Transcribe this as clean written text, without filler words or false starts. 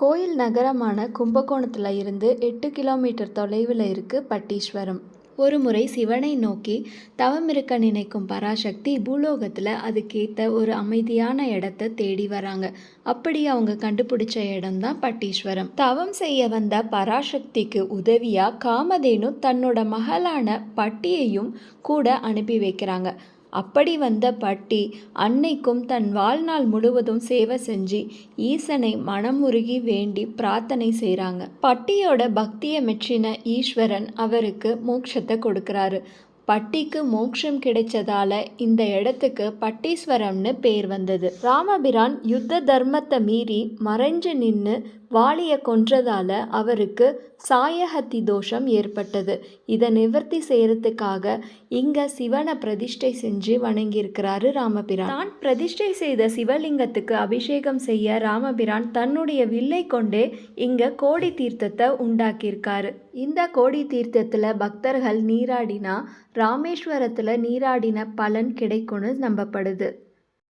கோயில் நகரமான கும்பகோணத்தில் இருந்து 8 கிலோமீட்டர் தொலைவில் இருக்குது பட்டீஸ்வரம். ஒருமுறை சிவனை நோக்கி தவமிருக்க நினைக்கும் பராசக்தி பூலோகத்தில் அதுக்கேற்ற ஒரு அமைதியான இடத்த தேடி வராங்க. அப்படி அவங்க கண்டுபிடிச்ச இடம்தான் பட்டீஸ்வரம். தவம் செய்ய வந்த பராசக்திக்கு உதவியாக காமதேனு தன்னோட மகளான பட்டியையும் கூட அனுப்பி வைக்கிறாங்க. அப்படி வந்த பட்டி அன்னைக்கும் தன் வாழ்நாள் முழுவதும் சேவை செஞ்சு ஈசனை மனமுருகி வேண்டி பிரார்த்தனை செய்கிறாங்க. பட்டியோட பக்தியை மெச்சின ஈஸ்வரன் அவருக்கு மோட்சத்தை கொடுக்குறாரு. பட்டிக்கு மோட்சம் கிடைச்சதால இந்த இடத்துக்கு பட்டீஸ்வரம்னு பேர் வந்தது. ராமபிரான் யுத்த தர்மத்தை மீறி மறைஞ்சு நின்று வாலியை கொன்றதால அவருக்கு சாயஹத்தி தோஷம் ஏற்பட்டது. இதை நிவர்த்தி செய்யறதுக்காக இங்க சிவனை பிரதிஷ்டை செஞ்சு வணங்கியிருக்கிறாரு ராமபிரான். தான் பிரதிஷ்டை செய்த சிவலிங்கத்துக்கு அபிஷேகம் செய்ய ராமபிரான் தன்னுடைய வில்லை கொண்டே இங்க கோடி தீர்த்தத்தை உண்டாக்கியிருக்காரு. இந்த கோடி தீர்த்தத்துல பக்தர்கள் நீராடினா ராமேஸ்வரத்துல நீராடின பலன் கிடைக்கும்னு நம்பப்படுது.